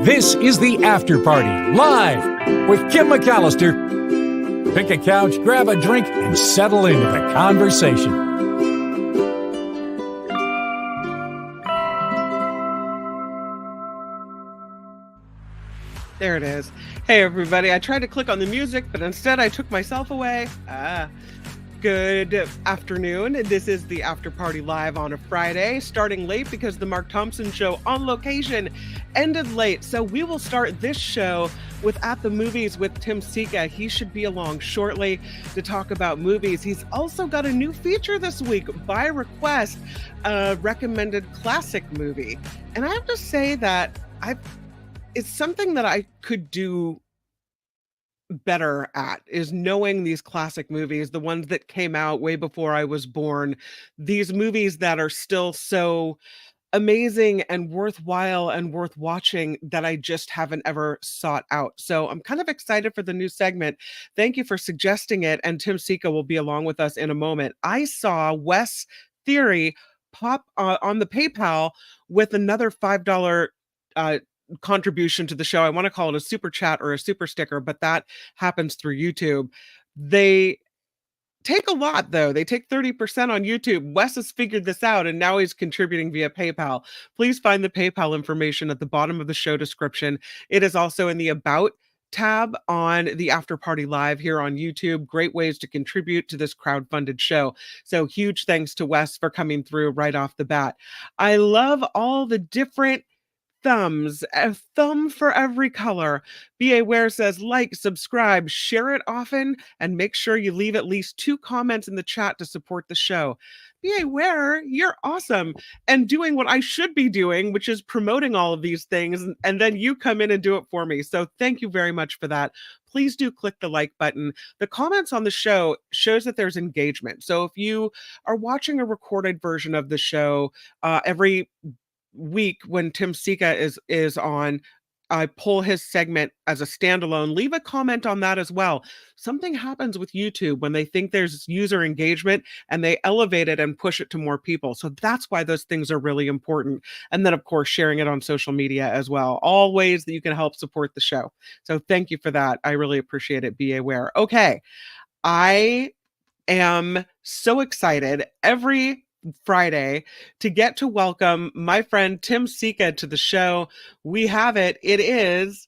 This is the After Party, live with Kim McAllister. Pick a couch, grab a drink, and settle into the conversation. There it is. Hey, everybody. I tried to click on the music, but instead I took myself away. Good afternoon. This is the After Party live on a Friday, starting late because the Mark Thompson show on location ended late. So we will start this show with At the Movies with Tim Sika. He should be along shortly to talk about movies. He's also got a new feature this week, by request, a recommended classic movie. And I have to say that it's something that I could do better at, is knowing these classic movies, the ones that came out way before I was born, these movies that are still so amazing and worthwhile and worth watching that I just haven't ever sought out. So I'm kind of excited for the new segment. Thank you for suggesting it. And Tim Sika will be along with us in a moment. I saw Wes Theory pop on the PayPal with another $5 contribution to the show. I want to call it a super chat or a super sticker, but that happens through YouTube. They take a lot, though. They take 30% on YouTube. Wes has figured this out, and now he's contributing via PayPal. Please find the PayPal information at the bottom of the show description. It is also in the About tab on the After Party Live here on YouTube. Great ways to contribute to this crowdfunded show. So huge thanks to Wes for coming through right off the bat. I love all the different thumbs, a thumb for every color. B.A. Ware says, like, subscribe, share it often, and make sure you leave at least 2 comments in the chat to support the show. B.A. Ware, you're awesome, and doing what I should be doing, which is promoting all of these things, and then you come in and do it for me. So thank you very much for that. Please do click the like button. The comments on the show shows that there's engagement. So if you are watching a recorded version of the show, every week when Tim Sika is on, I pull his segment as a standalone. Leave a comment on that as well. Something happens with YouTube when they think there's user engagement and they elevate it and push it to more people. So that's why those things are really important. And then, of course, sharing it on social media as well. All ways that you can help support the show. So thank you for that. I really appreciate it. Be aware. Okay. I am so excited every Friday to get to welcome my friend Tim Sika to the show. We have it. It is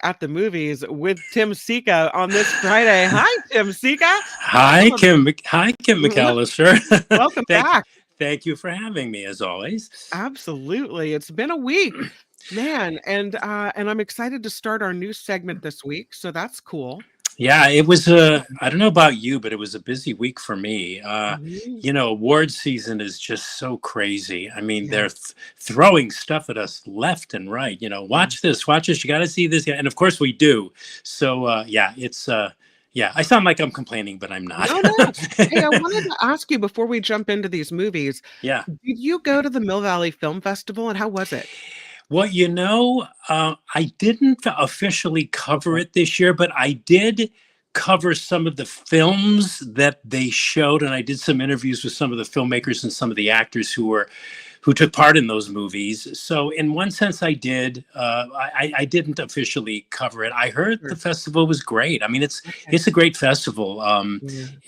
At the Movies with Tim Sika on this Friday. Hi, Tim Sika. Hi, Kim McAllister. Welcome back. Thank you for having me, as always. Absolutely. It's been a week, man. And I'm excited to start our new segment this week. So that's cool. Yeah, it was I don't know about you, but it was a busy week for me. Award season is just so crazy. I mean, they're throwing stuff at us left and right. Watch this, you got to see this. And of course we do. So it's I sound like I'm complaining, but I'm not. No. Hey, I wanted to ask you before we jump into these movies. Yeah. Did you go to the Mill Valley Film Festival, and how was it? Well, I didn't officially cover it this year, but I did cover some of the films that they showed, and I did some interviews with some of the filmmakers and some of the actors who took part in those movies. So in one sense I did. I didn't officially cover it. I heard the festival was great. I mean, it's a great festival.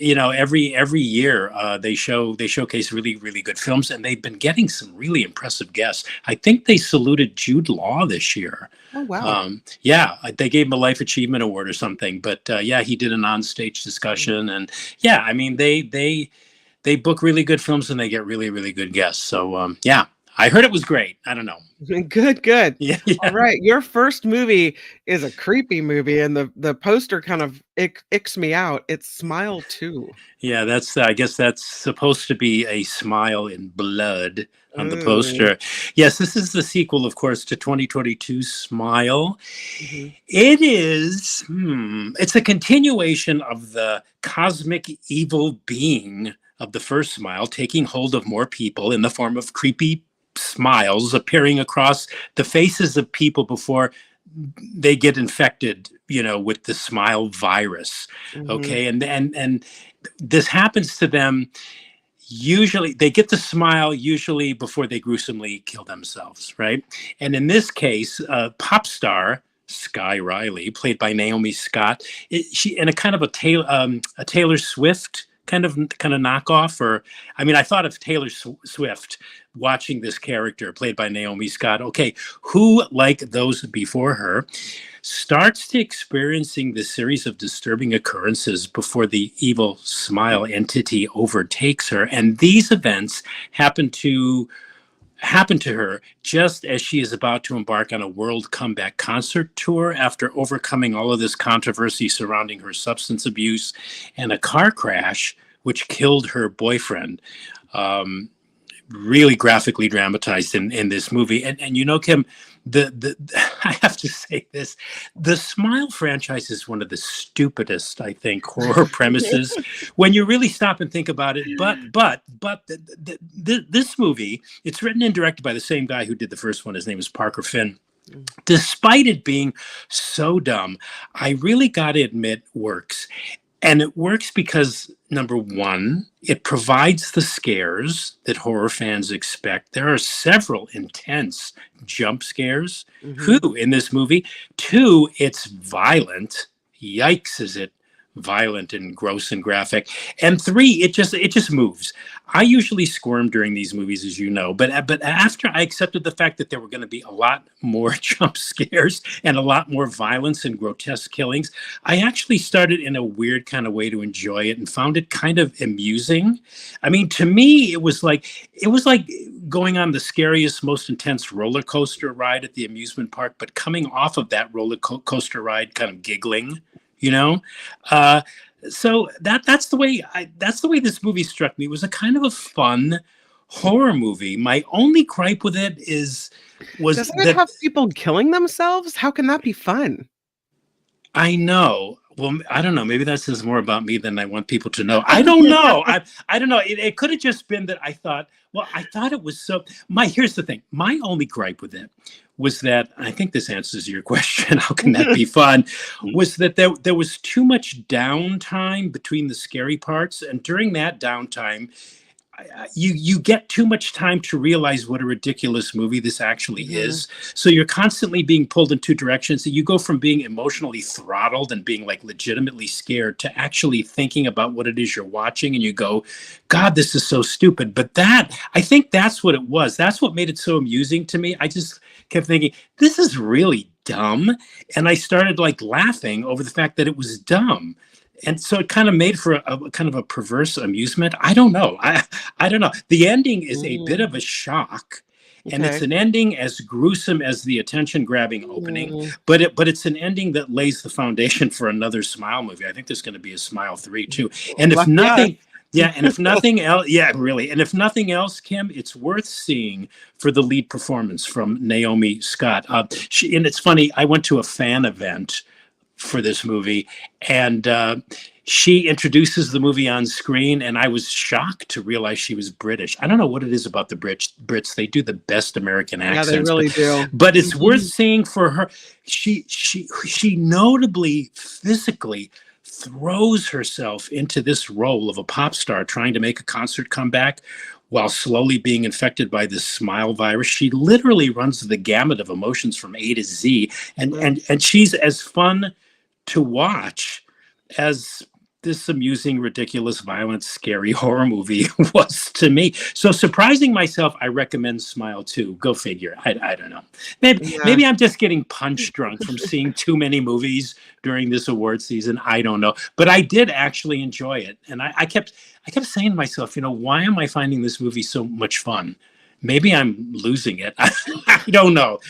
Every year they showcase really, really good films, and they've been getting some really impressive guests. I think they saluted Jude Law this year. Oh, wow. They gave him a Life Achievement Award or something, but he did an onstage discussion, and I mean, they book really good films and they get really, really good guests. So, I heard it was great. I don't know. Good. Yeah. All right. Your first movie is a creepy movie, and the poster kind of icks me out. It's Smile 2. Yeah, I guess that's supposed to be a smile in blood on the poster. Yes, this is the sequel, of course, to 2022 Smile. Mm-hmm. It is, it's a continuation of the cosmic evil being of the first Smile, taking hold of more people in the form of creepy smiles appearing across the faces of people before they get infected, with the smile virus. Mm-hmm. Okay. And this happens to them, usually they get the smile usually before they gruesomely kill themselves, right? And in this case, pop star Sky Riley, played by Naomi Scott, she in a kind of a Taylor Swift kind of knockoff. Or I mean, I thought of Taylor Swift watching this character played by Naomi Scott. Okay, who, like those before her, starts to experiencing this series of disturbing occurrences before the evil smile entity overtakes her. And these events happen to her just as she is about to embark on a world comeback concert tour after overcoming all of this controversy surrounding her substance abuse and a car crash which killed her boyfriend. Really graphically dramatized in this movie. And you know, Kim, the I have to say this, the Smile franchise is one of the stupidest, I think, horror premises when you really stop and think about it. But this movie, it's written and directed by the same guy who did the first one. His name is Parker Finn. Despite it being so dumb, I really got to admit works. And it works because, number one, it provides the scares that horror fans expect. There are several intense jump scares in this movie. Two, it's violent. Yikes, is it violent and gross and graphic. And three, it just moves. I usually squirm during these movies, as you know, but after I accepted the fact that there were going to be a lot more jump scares and a lot more violence and grotesque killings, I actually started in a weird kind of way to enjoy it and found it kind of amusing. I mean, to me, it was like going on the scariest, most intense roller coaster ride at the amusement park, but coming off of that roller coaster ride kind of giggling, you know? So that's the way this movie struck me. It was a kind of a fun horror movie. My only gripe with it doesn't it have people killing themselves? How can that be fun? I know. Well, I don't know. Maybe that says more about me than I want people to know. I don't know. I don't know. It could have just been that I thought it was so. Here's the thing. My only gripe with it was that, I think this answers your question, how can that be fun, was that there was too much downtime between the scary parts. And during that downtime, you get too much time to realize what a ridiculous movie this actually is. So you're constantly being pulled in two directions. So you go from being emotionally throttled and being like legitimately scared to actually thinking about what it is you're watching. And you go, God, this is so stupid. But I think that's what it was. That's what made it so amusing to me. I just kept thinking, this is really dumb. And I started like laughing over the fact that it was dumb. And so it kind of made for a kind of a perverse amusement. I don't know. I don't know. The ending is a bit of a shock. And it's an ending as gruesome as the attention-grabbing opening, but it's an ending that lays the foundation for another Smile movie. I think there's going to be a Smile 3 too. And if nothing, and if nothing else, really. And if nothing else, Kim, it's worth seeing for the lead performance from Naomi Scott. And it's funny, I went to a fan event for this movie, and she introduces the movie on screen, and I was shocked to realize she was British. I don't know what it is about the Brits. They do the best American accents. Yeah, they really do. But it's worth seeing for her. She notably physically throws herself into this role of a pop star trying to make a concert comeback while slowly being infected by this Smile virus. She literally runs the gamut of emotions from A to Z, and she's as fun to watch as this amusing, ridiculous, violent, scary horror movie was to me. So surprising myself, I recommend Smile 2. Go figure. I don't know. Maybe I'm just getting punch drunk from seeing too many movies during this award season. I don't know. But I did actually enjoy it. And I kept saying to myself, why am I finding this movie so much fun? Maybe I'm losing it. I don't know.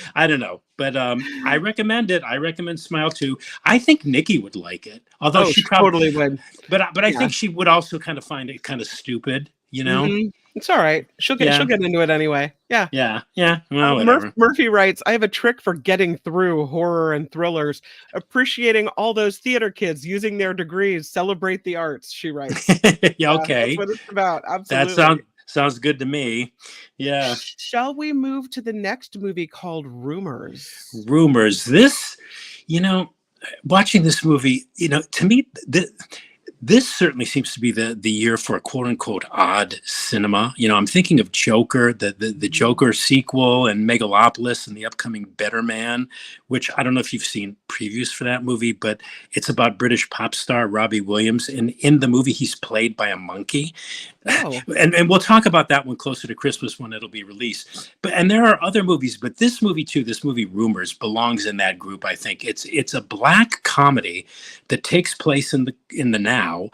But I recommend it. I recommend Smile 2. I think Nikki would like it. Although she probably would. But I think she would also kind of find it kind of stupid, It's all right. She'll get into it anyway. Yeah. Yeah. Well, whatever. Murphy writes, I have a trick for getting through horror and thrillers. Appreciating all those theater kids using their degrees. Celebrate the arts, she writes. Yeah, okay. That's what it's about. Absolutely. That sounds good to me. Yeah. Shall we move to the next movie called Rumors? Rumors. This, watching this movie, to me, this certainly seems to be the year for quote unquote odd cinema. I'm thinking of Joker, the Joker sequel, and Megalopolis, and the upcoming Better Man, which I don't know if you've seen previews for that movie, but it's about British pop star Robbie Williams, and in the movie he's played by a monkey. Oh. And we'll talk about that one closer to Christmas when it'll be released. And there are other movies, but this movie too, this movie Rumors, belongs in that group. I think it's a black comedy that takes place in the now,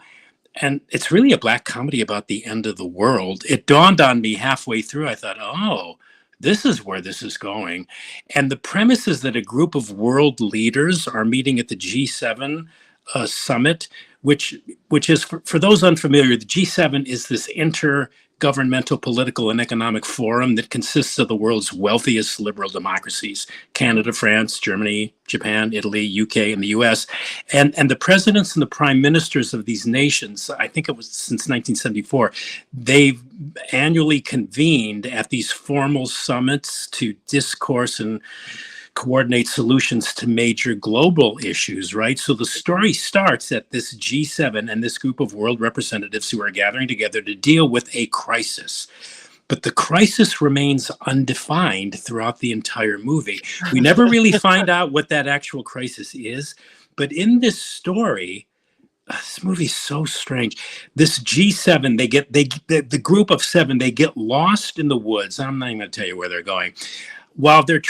and it's really a black comedy about the end of the world. It dawned on me halfway through. I thought, oh, this is where this is going. And the premise is that a group of world leaders are meeting at the G7 summit, which is, for those unfamiliar, the G7 is this intergovernmental political and economic forum that consists of the world's wealthiest liberal democracies: Canada, France, Germany, Japan, Italy, UK, and the US. And the presidents and the prime ministers of these nations, I think it was since 1974, they've annually convened at these formal summits to discourse and coordinate solutions to major global issues, right? So the story starts at this G7 and this group of world representatives who are gathering together to deal with a crisis. But the crisis remains undefined throughout the entire movie. We never really find out what that actual crisis is. But in this story, this movie's so strange. This G7, the group of seven, they get lost in the woods. I'm not even going to tell you where they're going. While they're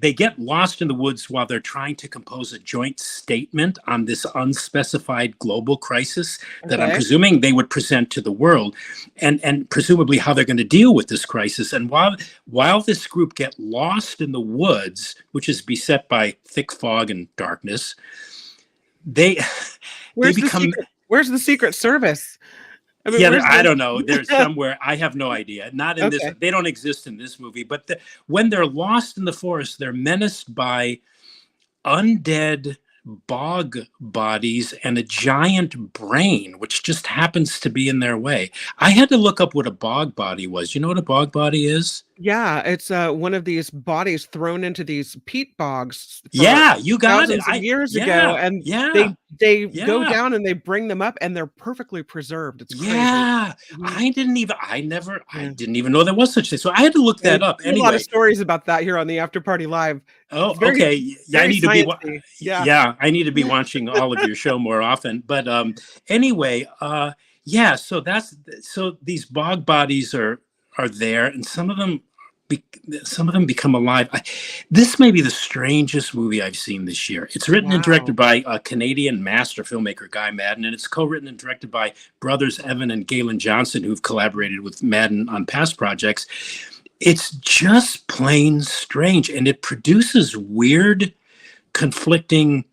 they get lost in the woods while they're trying to compose a joint statement on this unspecified global crisis that I'm presuming they would present to the world, and presumably how they're going to deal with this crisis. And while this group get lost in the woods, which is beset by thick fog and darkness, Where's the Secret Service? I mean, I don't know. There's somewhere. I have no idea. Not in this. They don't exist in this movie. But when they're lost in the forest, they're menaced by undead bog bodies and a giant brain, which just happens to be in their way. I had to look up what a bog body was. You know what a bog body is? Yeah, it's one of these bodies thrown into these peat bogs. Yeah, you got it. Years ago, and they go down and they bring them up, and they're perfectly preserved. It's crazy. Yeah, I didn't even know there was such thing. So I had to look that up. Anyway, a lot of stories about that here on the After Party Live. Oh, okay. Yeah, I need to be. Yeah, I need to be watching all of your show more often. But anyway, yeah. So these bog bodies are there, and some of them become alive. This may be the strangest movie I've seen this year. It's written and directed by a Canadian master filmmaker, Guy Madden, and it's co-written and directed by brothers Evan and Galen Johnson, who've collaborated with Madden on past projects. It's just plain strange, and it produces weird, conflicting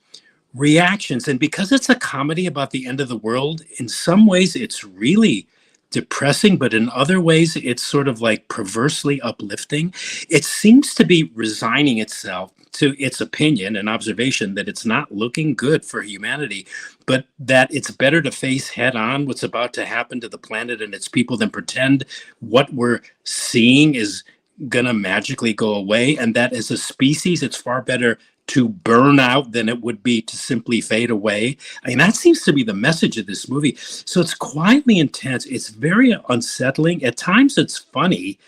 reactions. And because it's a comedy about the end of the world, in some ways it's really depressing, but in other ways it's sort of like perversely uplifting. It seems to be resigning itself to its opinion and observation that it's not looking good for humanity, but that it's better to face head on what's about to happen to the planet and its people than pretend what we're seeing is gonna magically go away, and that as a species it's far better to burn out than it would be to simply fade away. I mean, that seems to be the message of this movie. So it's quietly intense. It's very unsettling. At times it's funny,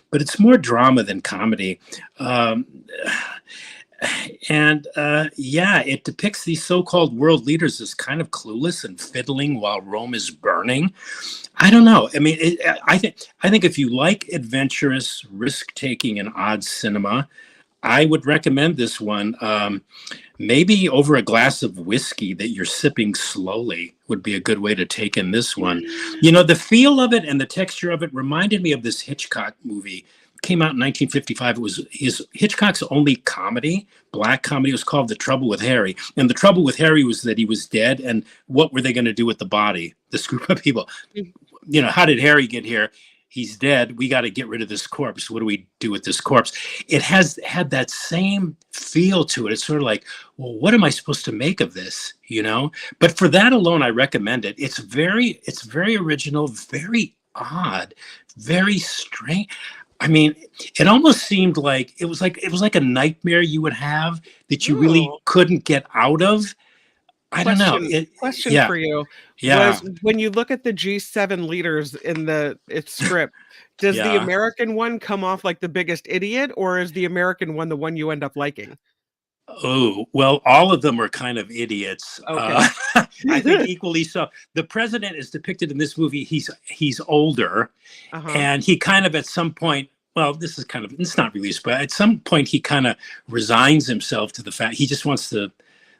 but it's more drama than comedy. It depicts these so-called world leaders as kind of clueless and fiddling while Rome is burning. I don't know. I mean, I think if you like adventurous, risk-taking, and odd cinema, I would recommend this one. Maybe over a glass of whiskey that you're sipping slowly would be a good way to take in this one. You know, the feel of it and the texture of it reminded me of this Hitchcock movie. It came out in 1955. It was Hitchcock's only comedy, black comedy. It was called The Trouble with Harry. And the trouble with Harry was that he was dead. And what were they going to do with the body? This group of people. You know, how did Harry get here? He's dead. We got to get rid of this corpse. What do we do with this corpse? It has had that same feel to it. It's sort of like, well, what am I supposed to make of this? You know, but for that alone, I recommend it. It's very original, very odd, very strange. I mean, it almost seemed like it was like a nightmare you would have that you really couldn't get out of. I don't know. Question Yeah, for you yeah, was, when you look at the G7 leaders in its script, does the yeah. American one come off like the biggest idiot, or is the American one the one you end up liking? Oh, well, all of them are kind of idiots. Okay. I think equally so. The president is depicted in this movie. He's older, Uh-huh. and he kind of at some point. Well, it's not released, but at some point he kind of resigns himself to the fact he just wants to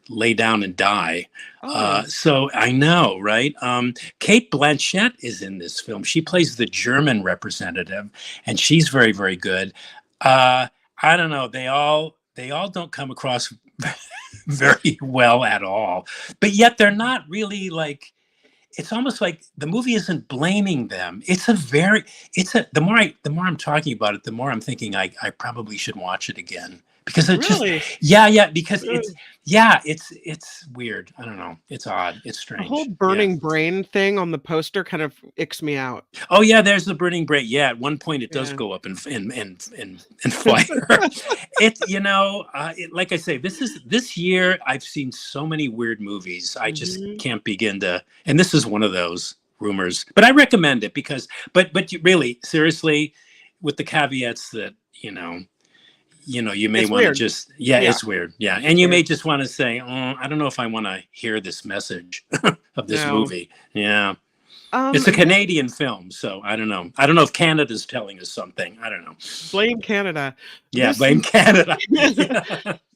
lay down and die. Oh. So I know, right? Kate Blanchett is in this film. She plays the German representative, and she's very, very good. I don't know. They all don't come across very well at all, but yet they're not really like. It's almost like the movie isn't blaming them. The more I'm talking about it, the more I'm thinking I probably should watch it again because it just, Really? yeah, because Ugh. it's weird. I don't know. It's odd. It's The whole strange. Yeah. burning brain thing on the poster kind of icks me out. Oh yeah, there's the burning brain. Yeah, at one point it does Yeah. go up and fire. Like I say, this year I've seen so many weird movies. I just Mhm. can't begin to. And this is one of those rumors. But I recommend it because, but you really seriously, with the caveats that you may It's want to weird. just, Yeah. it's weird. Yeah. And you may weird. just want to say, oh, I don't know if I want to hear this message of this No. movie. Yeah. Um, It's a Canadian film, so I don't know. I don't know if Canada's telling us something. I don't know. Blame Canada. Yeah, This- blame Canada.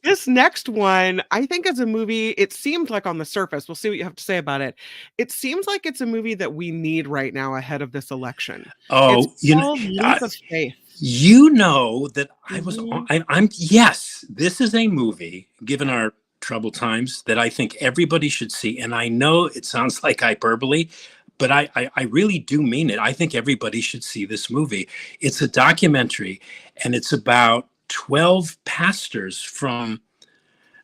This next one, I think, is a movie. It seems like, on the surface, we'll see what you have to say about it. It seems like it's a movie that we need right now ahead of this election. Oh, It's called Leap of Faith. you know that I was. Mhm. I'm. Yes, this is a movie. Given our troubled times, that I think everybody should see. And I know it sounds like hyperbole, but I really do mean it. I think everybody should see this movie. It's a documentary, and it's about 12 pastors from,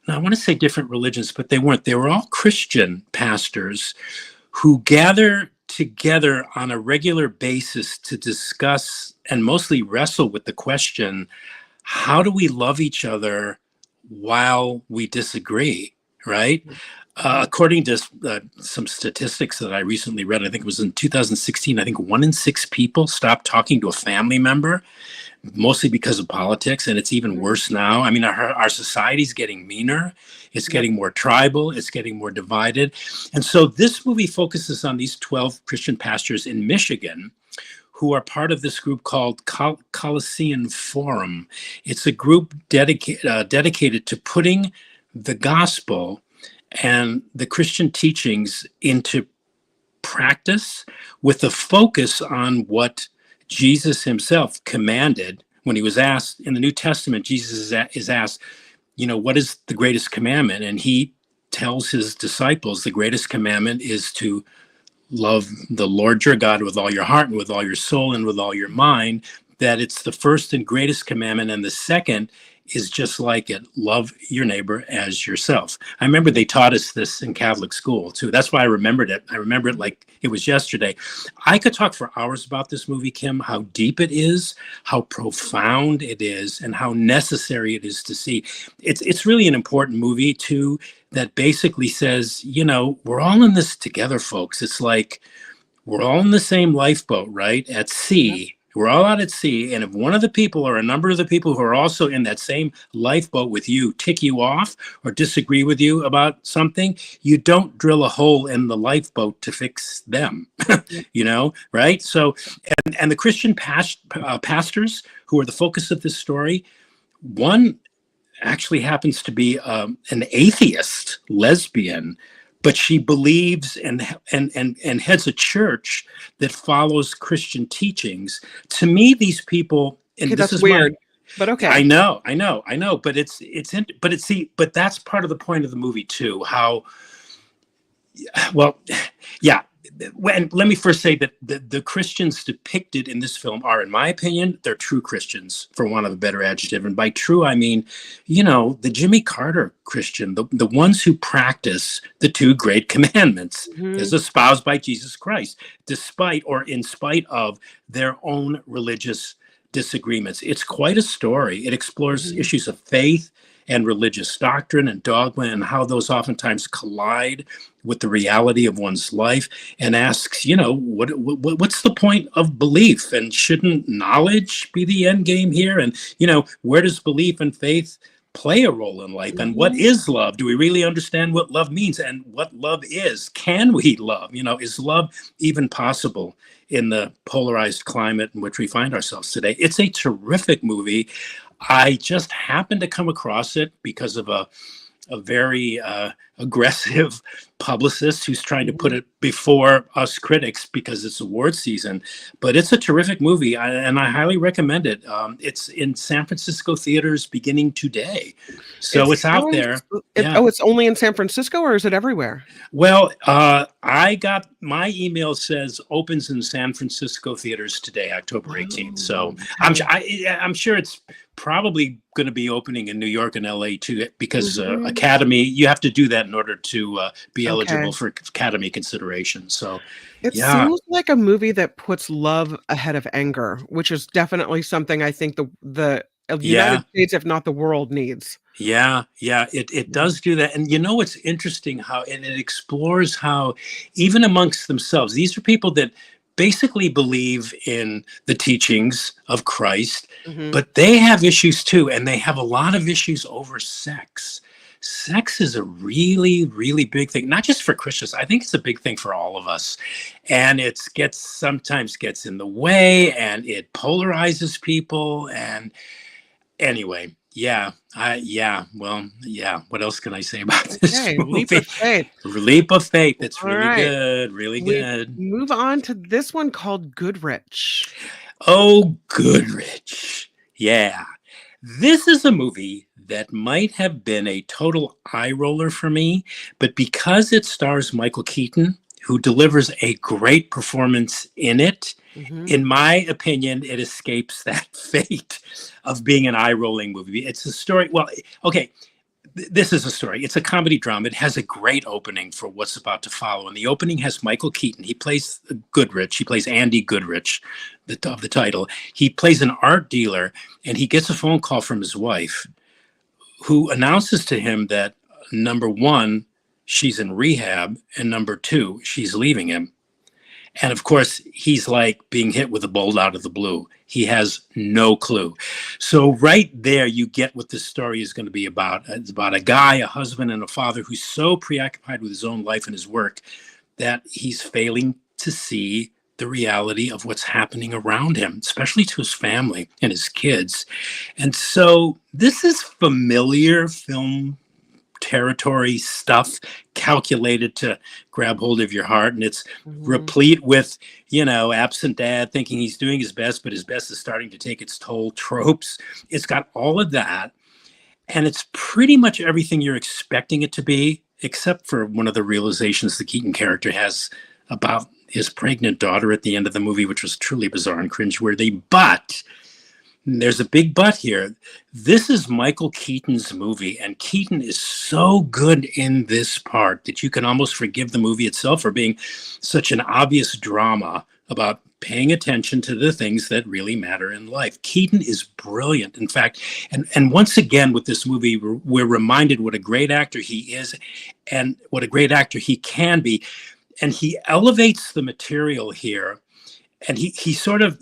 now I want to say different religions, but they weren't. They were all Christian pastors who gather together on a regular basis to discuss and mostly wrestle with the question, how do we love each other while we disagree, right? According to some statistics that I recently read, I think it was in 2016, I think 1 in 6 people stopped talking to a family member, mostly because of politics. And it's even worse now. I mean, our society's getting meaner. It's getting more tribal. It's getting more divided. And so this movie focuses on these 12 Christian pastors in Michigan who are part of this group called Colisean Forum. It's a group dedicated to putting the gospel and the Christian teachings into practice with a focus on what Jesus himself commanded when he was asked in the New Testament. Jesus is asked, what is the greatest commandment? And he tells his disciples the greatest commandment is to love the Lord your God with all your heart and with all your soul and with all your mind, that it's the first and greatest commandment. And the second is just like it, love your neighbor as yourself. I remember they taught us this in Catholic school too. That's why I remembered it. I remember it like it was yesterday. I could talk for hours about this movie, Kim, how deep it is, how profound it is, and how necessary it is to see. It's really an important movie too, that basically says, we're all in this together, folks. It's like we're all in the same lifeboat, right? At sea. We're all out at sea. And if one of the people or a number of the people who are also in that same lifeboat with you tick you off or disagree with you about something, you don't drill a hole in the lifeboat to fix them, right? So, and the Christian pastors who are the focus of this story, one actually happens to be an atheist lesbian, but she believes and heads a church that follows Christian teachings. To me, these people, and Okay, this that's is weird, but okay. I know, but that's part of the point of the movie too. How, well, yeah. And let me first say that the Christians depicted in this film are, in my opinion, they're true Christians, for want of a better adjective. And by true, I mean, the Jimmy Carter Christian, the ones who practice the 2 great commandments as espoused by Jesus Christ, despite or in spite of their own religious disagreements. It's quite a story. It explores issues of faith. and religious doctrine and dogma, and how those oftentimes collide with the reality of one's life, and asks, what's the point of belief, and shouldn't knowledge be the end game here? And, where does belief and faith play a role in life? And what is love? Do we really understand what love means and what love is? Can we love? Is love even possible in the polarized climate in which we find ourselves today? It's a terrific movie. I just happened to come across it because of a very aggressive publicist who's trying to put it before us critics because it's award season. But it's a terrific movie, and I highly recommend it. It's in San Francisco theaters beginning today. So it's out there. Oh, it's only in San Francisco, or is it everywhere? Well, I got my email says opens in San Francisco theaters today, October 18th. So I'm sure it's probably going to be opening in New York and LA too, because Academy, you have to do that in order to be eligible for Academy consideration. So it seems like a movie that puts love ahead of anger, which is definitely something I think the United States, if not the world, needs. Yeah, it does do that. And it's interesting how it explores how even amongst themselves, these are people that basically believe in the teachings of Christ, but they have issues too, and they have a lot of issues over sex. Sex is a really, really big thing, not just for Christians. I think it's a big thing for all of us. And it sometimes gets in the way, and it polarizes people. And anyway, what else can I say about this movie? Leap of Faith. Leap of Faith. It's good, really good. Move on to this one called Goodrich. Oh, Goodrich. Yeah. This is a movie that might have been a total eye roller for me, but because it stars Michael Keaton, who delivers a great performance in it, in my opinion, it escapes that fate of being an eye-rolling movie. It's a story. Well, okay, this is a story. It's a comedy drama. It has a great opening for what's about to follow. And the opening has Michael Keaton. He plays Goodrich. He plays Andy Goodrich, of the title. He plays an art dealer, and he gets a phone call from his wife, who announces to him that, number one, she's in rehab, and number two, she's leaving him. And of course, he's like being hit with a bolt out of the blue. He has no clue. So right there, you get what this story is going to be about. It's about a guy, a husband, and a father who's so preoccupied with his own life and his work that he's failing to see the reality of what's happening around him, especially to his family and his kids. And so this is familiar film territory stuff, calculated to grab hold of your heart, and it's replete with absent dad thinking he's doing his best, but his best is starting to take its toll tropes. It's got all of that, and it's pretty much everything you're expecting it to be, except for one of the realizations the Keaton character has about his pregnant daughter at the end of the movie, which was truly bizarre and cringeworthy. But there's a big but here. This is Michael Keaton's movie, and Keaton is so good in this part that you can almost forgive the movie itself for being such an obvious drama about paying attention to the things that really matter in life. Keaton is brilliant. In fact, and once again with this movie, we're reminded what a great actor he is and what a great actor he can be. And he elevates the material here, and he sort of,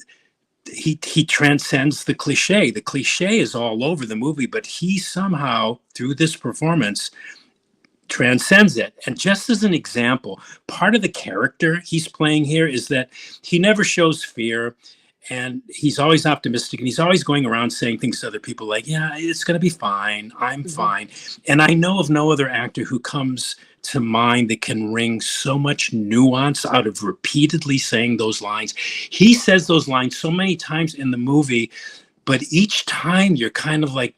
he transcends the cliche. The cliche is all over the movie, but he somehow, through this performance, transcends it. And just as an example, part of the character he's playing here is that he never shows fear, and he's always optimistic, and he's always going around saying things to other people like, yeah, it's going to be fine. I'm fine. And I know of no other actor who comes to mind that can wring so much nuance out of repeatedly saying those lines. He says those lines so many times in the movie, but each time you're kind of like,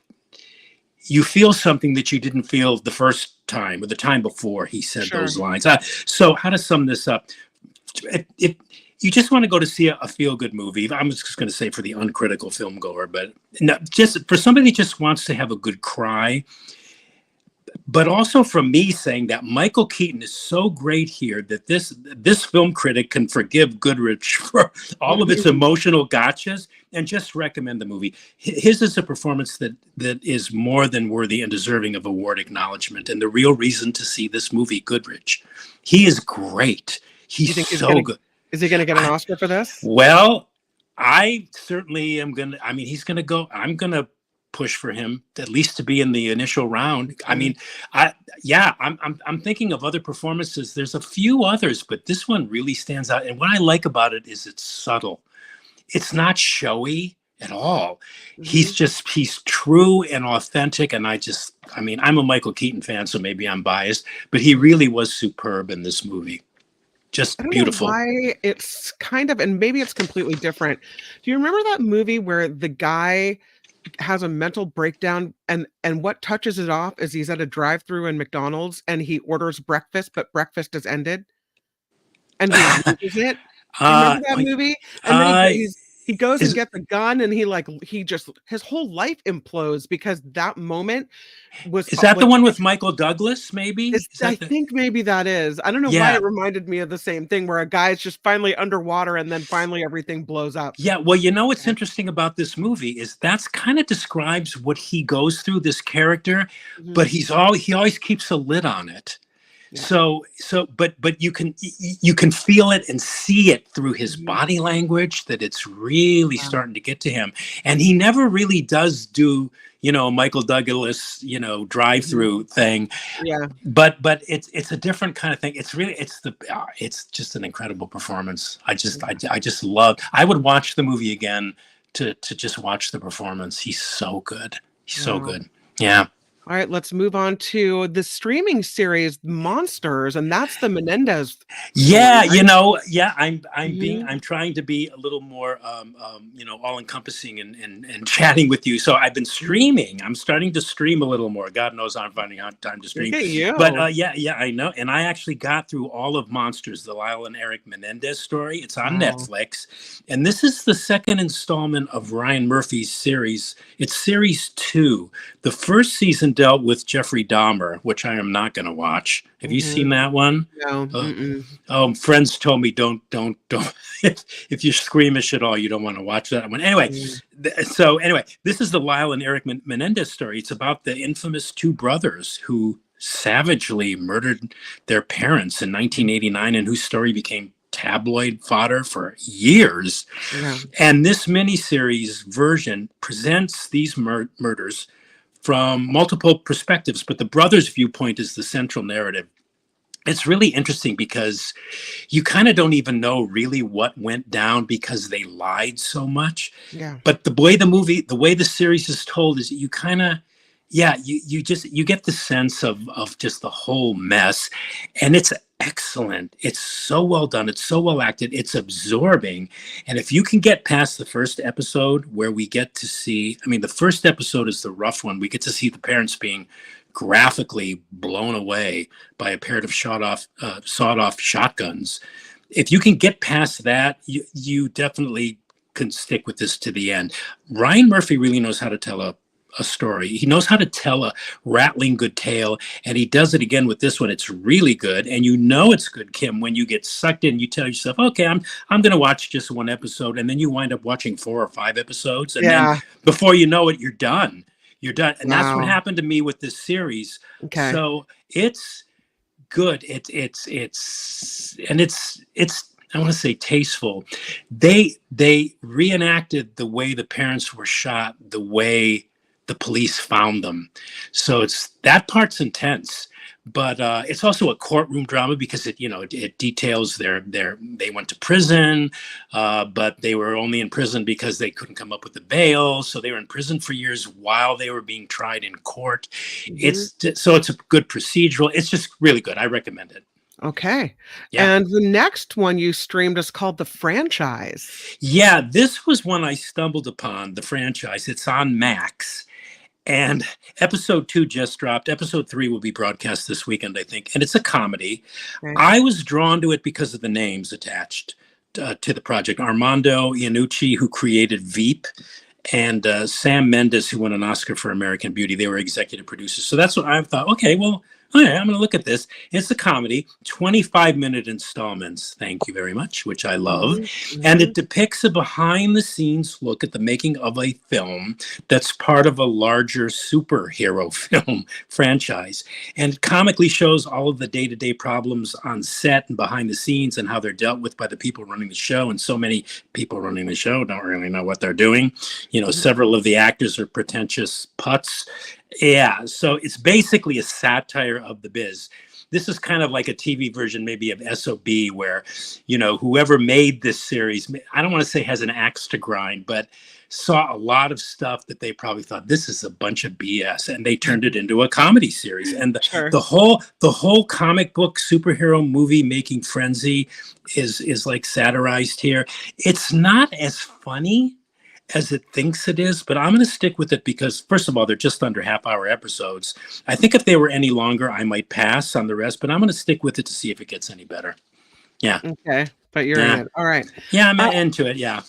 you feel something that you didn't feel the first time or the time before he said those lines. So how to sum this up? If you just want to go to see a feel-good movie, I'm just going to say for the uncritical film goer, but no, just for somebody that just wants to have a good cry, but also from me saying that Michael Keaton is so great here that this film critic can forgive Goodrich for all of its emotional gotchas and just recommend the movie. His is a performance that is more than worthy and deserving of award acknowledgement, and the real reason to see this movie, Goodrich. He is great. He's so good. Is he going to get an Oscar for this? Well, I certainly am going to. I mean, he's going to go. I'm going to push for him at least to be in the initial round. I mean, I'm thinking of other performances. There's a few others, but this one really stands out. And what I like about it is it's subtle. It's not showy at all. He's true and authentic. And I mean, I'm a Michael Keaton fan, so maybe I'm biased, but he really was superb in this movie. Just beautiful. Why it's kind of, and maybe it's completely different. Do you remember that movie where the guy has a mental breakdown and what touches it off is he's at a drive-through in McDonald's and he orders breakfast, but breakfast is ended and he loses it? Do you remember that movie? And then he goes and gets a gun and he just his whole life implodes because that moment was. Is that the one with Michael Douglas? Maybe I think maybe that is. I don't know why it reminded me of the same thing where a guy's just finally underwater and then finally everything blows up. Yeah, well, you know what's interesting about this movie is that's kind of describes what he goes through, this character, but he always keeps a lid on it. Yeah. But you can feel it and see it through his body language that it's really starting to get to him. And he never really does do, Michael Douglas, drive-through thing. Yeah. But it's a different kind of thing. It's just an incredible performance. I just love. I would watch the movie again to just watch the performance. He's so good. He's so good. Yeah. All right, let's move on to the streaming series Monsters, and that's the Menendez. Yeah, I'm trying to be a little more, all encompassing and chatting with you. So I've been streaming. I'm starting to stream a little more. God knows I'm finding out time to stream. Look at you. But I know. And I actually got through all of Monsters, the Lyle and Eric Menendez story. It's on Netflix, and this is the second installment of Ryan Murphy's series. It's series 2. The first season dealt with Jeffrey Dahmer, which I am not going to watch. Have you seen that one? No. Friends told me don't. if you're squeamish at all, you don't want to watch that one. Anyway, this is the Lyle and Eric Menendez story. It's about the infamous two brothers who savagely murdered their parents in 1989 and whose story became tabloid fodder for years. Yeah. And this miniseries version presents these murders from multiple perspectives, but the brothers' viewpoint is the central narrative. It's really interesting because you kind of don't even know really what went down because they lied so much. Yeah. But the way the series is told is you kind of, you get the sense of just the whole mess, and it's excellent. It's so well done. It's so well acted. It's absorbing. And if you can get past the first episode where we get to see, the first episode is the rough one. We get to see the parents being graphically blown away by a pair of sawed-off shotguns. If you can get past that, you definitely can stick with this to the end. Ryan Murphy really knows how to tell a story. He knows how to tell a rattling good tale, and he does it again with this one. It's really good, and it's good, Kim, when you get sucked in. You tell yourself, okay, I'm going to watch just one episode, and then you wind up watching 4 or 5 episodes, and then before you know it, you're done. And that's what happened to me with this series. Okay. So it's good. It's I want to say tasteful. They reenacted the way the parents were shot, the way the police found them. So that part's intense, but it's also a courtroom drama because it details they went to prison, but they were only in prison because they couldn't come up with the bail. So they were in prison for years while they were being tried in court. It's a good procedural. It's just really good. I recommend it. Okay. Yeah. And the next one you streamed is called The Franchise. Yeah, this was one I stumbled upon, The Franchise. It's on Max. And episode 2 just dropped. Episode 3 will be broadcast this weekend, I think. And it's a comedy. Okay. I was drawn to it because of the names attached to the project. Armando Iannucci, who created Veep, and Sam Mendes, who won an Oscar for American Beauty. They were executive producers. So that's what I thought. Okay, well, all right, I'm going to look at this. It's a comedy, 25-minute installments. Thank you very much, which I love. And it depicts a behind-the-scenes look at the making of a film that's part of a larger superhero film franchise. And comically shows all of the day-to-day problems on set and behind the scenes and how they're dealt with by the people running the show. And so many people running the show don't really know what they're doing. You know, several of the actors are pretentious putts. Yeah, so it's basically a satire of the biz. This is kind of like a TV version maybe of SOB, where, you know, whoever made this series, I don't want to say has an axe to grind, but saw a lot of stuff that they probably thought this is a bunch of BS, and they turned it into a comedy series. And the whole comic book superhero movie making frenzy is like satirized here. It's not as funny as it thinks it is, but I'm going to stick with it because, first of all, they're just under half-hour episodes. I think if they were any longer, I might pass on the rest, but I'm going to stick with it to see if it gets any better. Yeah. Okay, but you're in it. All right. Yeah, I'm into it, yeah.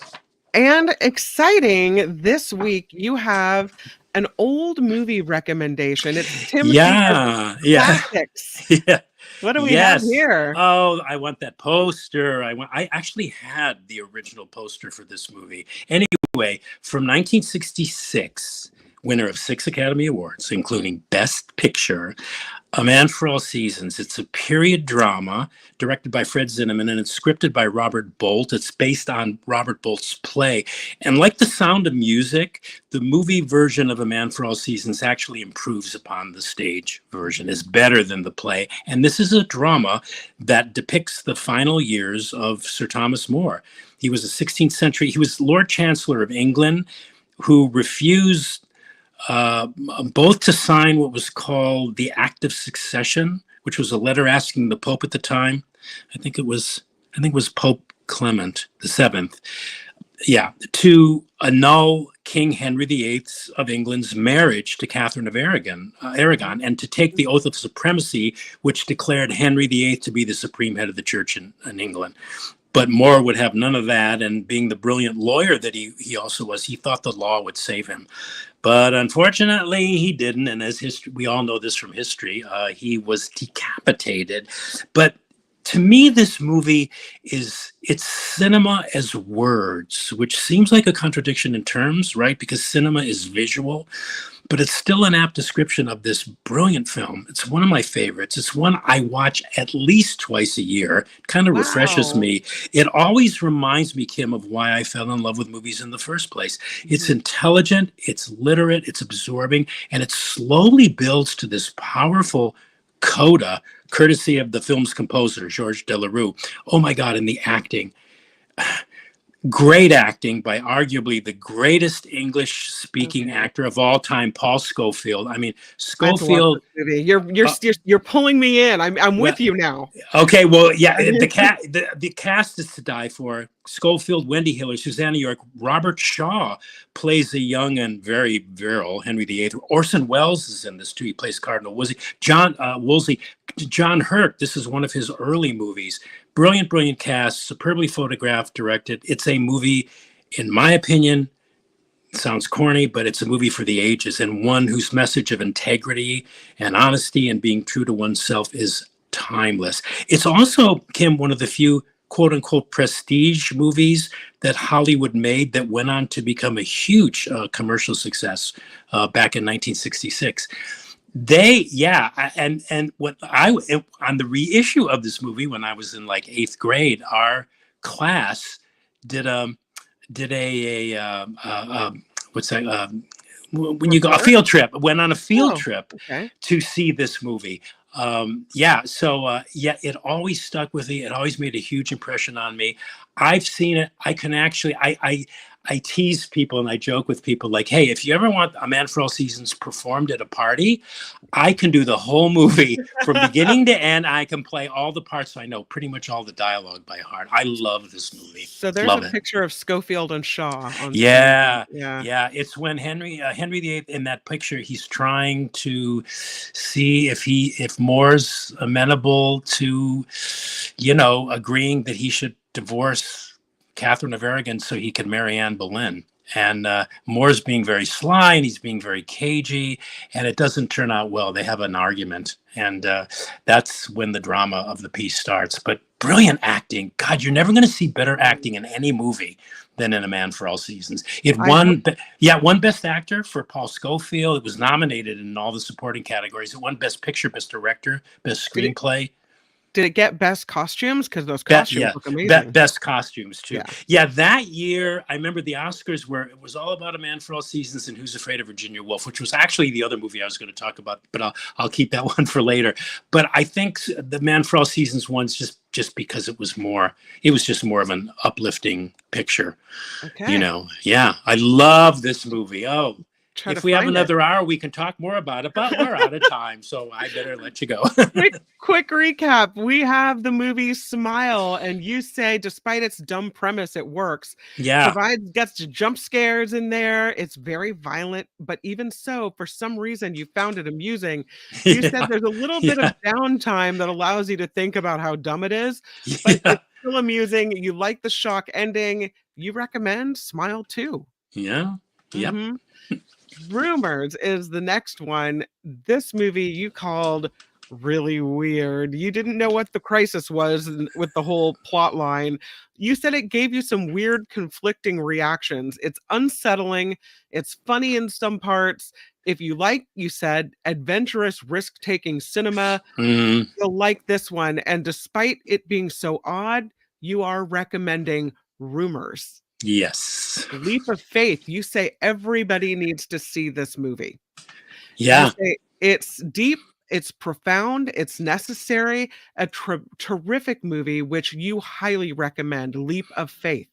And exciting, this week you have an old movie recommendation. It's Tim Sika's Classics. Yeah. What do we have here? Oh, I want that poster. I actually had the original poster for this movie. Anyway, from 1966, winner of 6 Academy Awards, including Best Picture, A Man for All Seasons. It's a period drama directed by Fred Zinnemann, and it's scripted by Robert Bolt. It's based on Robert Bolt's play. And like The Sound of Music, the movie version of A Man for All Seasons actually improves upon the stage version. It's better than the play. And this is a drama that depicts the final years of Sir Thomas More. He was a 16th century, he was Lord Chancellor of England, who refused both to sign what was called the Act of Succession, which was a letter asking the Pope at the time. I think it was Pope Clement VII. Yeah, to annul King Henry VIII of England's marriage to Catherine of Aragon, and to take the oath of supremacy, which declared Henry VIII to be the supreme head of the church in England. But More would have none of that, and being the brilliant lawyer that he also was, he thought the law would save him. But unfortunately, he didn't, and as history, we all know this from history, he was decapitated. But to me, this movie it's cinema as words, which seems like a contradiction in terms, right? Because cinema is visual, but it's still an apt description of this brilliant film. It's one of my favorites. It's one I watch at least twice a year. It kind of refreshes me. It always reminds me, Kim, of why I fell in love with movies in the first place. It's intelligent, it's literate, it's absorbing, and it slowly builds to this powerful coda, courtesy of the film's composer, Georges Delerue. Oh my God, and the acting. Great acting by arguably the greatest English-speaking actor of all time, Paul Scofield. I mean, Scofield. You're pulling me in. I'm with you now. Okay, well, yeah, the cast is to die for. Scofield, Wendy Hiller, Susanna York, Robert Shaw plays a young and very virile Henry VIII. Orson Welles is in this too. He plays Cardinal Wolsey. John Hurt. This is one of his early movies. Brilliant cast, superbly photographed, directed. It's a movie, in my opinion, sounds corny, but it's a movie for the ages, and one whose message of integrity and honesty and being true to oneself is timeless. It's also, Kim, one of the few quote unquote prestige movies that Hollywood made that went on to become a huge commercial success back in 1966. And what on the reissue of this movie when I was in like 8th grade, our class did a what's that? When you go a field trip, went on a field trip to see this movie. It always stuck with me. It always made a huge impression on me. I've seen it. I can actually, I tease people and I joke with people like, hey, if you ever want A Man for All Seasons performed at a party, I can do the whole movie from beginning to end. I can play all the parts. So I know pretty much all the dialogue by heart. I love this movie. So there's a picture of Scofield and Shaw. Yeah. It's when Henry VIII in that picture, he's trying to see if Moore's amenable to, agreeing that he should divorce Catherine of Aragon so he can marry Anne Boleyn. And Moore's being very sly and he's being very cagey, and it doesn't turn out well. They have an argument, and that's when the drama of the piece starts. But brilliant acting. God, you're never going to see better acting in any movie than in A Man for All Seasons. It won, won Best Actor for Paul Scofield. It was nominated in all the supporting categories. It won Best Picture, Best Director, Best Screenplay. Did it get best costumes? Because those costumes look amazing. Best costumes too. Yeah, that year I remember the Oscars where it was all about A Man for All Seasons and Who's Afraid of Virginia Woolf, which was actually the other movie I was going to talk about, but I'll keep that one for later. But I think the Man for All Seasons one's just because it was just more of an uplifting picture. Okay. You know, yeah, I love this movie. Oh. If we have another hour, we can talk more about it, but we're out of time, so I better let you go. quick recap. We have the movie Smile, and you say, despite its dumb premise, it works. Yeah. Gets jump scares in there. It's very violent, but even so, for some reason, you found it amusing. You said there's a little bit of downtime that allows you to think about how dumb it is, but it's still amusing. You like the shock ending. You recommend Smile too. Yeah. Yep. Mm-hmm. Rumors is the next one. This movie you called really weird. You didn't know what the crisis was with the whole plot line. You said it gave you some weird conflicting reactions. It's unsettling. It's funny in some parts. If you like, you said, adventurous, risk-taking cinema, you'll like this one. And despite it being so odd, you are recommending Rumors. Yes. Leap of Faith. You say everybody needs to see this movie. Yeah. You say it's deep, it's profound, it's necessary, a terrific movie, which you highly recommend. Leap of Faith.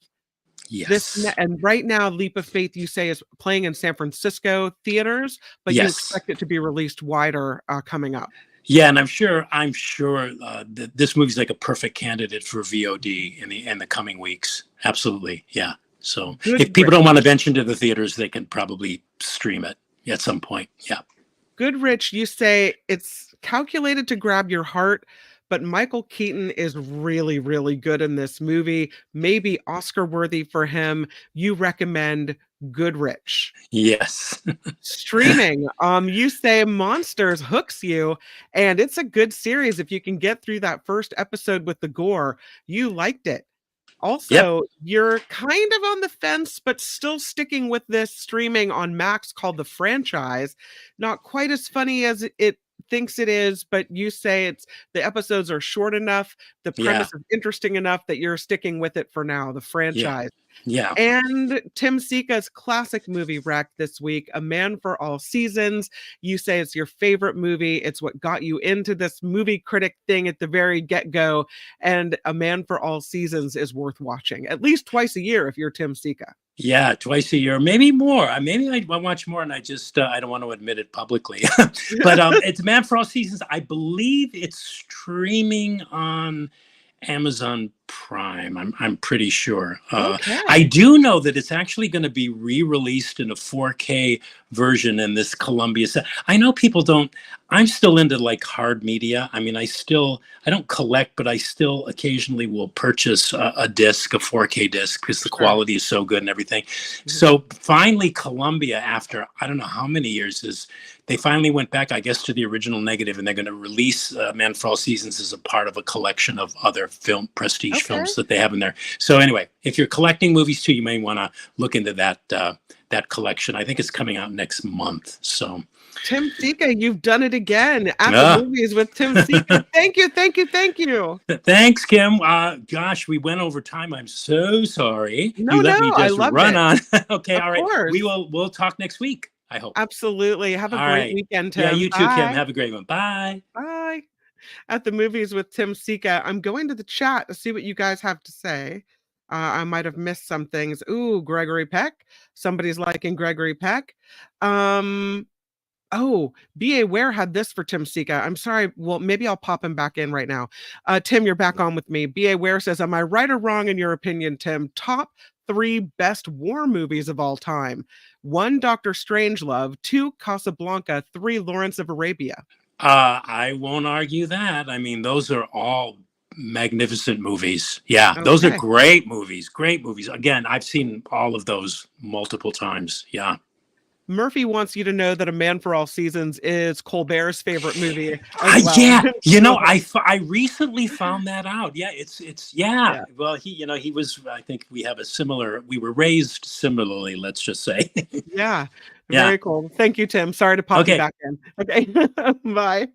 Yes. And right now, Leap of Faith, you say, is playing in San Francisco theaters, but you expect it to be released wider coming up. Yeah, and I'm sure that this movie's like a perfect candidate for VOD in the coming weeks. Absolutely, yeah. So if people don't want to venture into the theaters, they can probably stream it at some point. Yeah. Goodrich, you say it's calculated to grab your heart, but Michael Keaton is really, really good in this movie. Maybe Oscar worthy for him. You recommend Goodrich. Yes. Streaming. You say Monsters hooks you, and it's a good series. If you can get through that first episode with the gore, you liked it. Also, you're kind of on the fence, but still sticking with this streaming on Max called The Franchise. Not quite as funny as it thinks it is, but you say the episodes are short enough, the premise is interesting enough that you're sticking with it for now, The Franchise. Yeah. And Tim Sika's classic movie rec this week, A Man for All Seasons. You say it's your favorite movie. It's what got you into this movie critic thing at the very get-go. And A Man for All Seasons is worth watching at least twice a year if you're Tim Sika. Yeah, twice a year, maybe more. Maybe I watch more, and I just I don't want to admit it publicly. But it's Man for All Seasons. I believe it's streaming on Amazon Prime. I'm pretty sure. I do know that it's actually going to be re-released in a 4K version in this Columbia set. I know people don't. I'm still into like hard media. I mean, I don't collect, but I still occasionally will purchase a disc, a 4K disc, because the quality is so good and everything. So finally, Columbia, after I don't know how many years, they finally went back, I guess, to the original negative, and they're going to release Man for All Seasons as a part of a collection of other prestige films that they have in there. So anyway, if you're collecting movies too, you may want to look into that collection. I think it's coming out next month. So Tim Sika, you've done it again. At the movies with Tim Sika. Thank you. Thanks, Kim. Gosh, we went over time. I'm so sorry. No, I love run on. Okay, all right. Course. We'll talk next week, I hope. Absolutely. Have a great weekend, Tim. Yeah, you too, Kim. Have a great one. Bye. Bye. At the movies with Tim Sika. I'm going to the chat to see what you guys have to say. I might have missed some things. Ooh, Gregory Peck. Somebody's liking Gregory Peck. Oh, B.A. Ware had this for Tim Sika. I'm sorry. Well, maybe I'll pop him back in right now. Tim, you're back on with me. B.A. Ware says, am I right or wrong in your opinion, Tim? Top 3 best war movies of all time. 1, Dr. Strangelove. 2, Casablanca. 3, Lawrence of Arabia. I won't argue that. I mean, those are all magnificent movies. Yeah, those are Okay. great movies. Great movies. Again, I've seen all of those multiple times. Yeah. Murphy wants you to know that A Man for All Seasons is Colbert's favorite movie as well. Yeah, So, I recently found that out. Yeah, yeah. yeah. Well, he was. I think we have a similar. We were raised similarly. Let's just say. Yeah. Yeah. Very cool. Thank you, Tim. Sorry to pop you Okay. back in. Okay. Bye.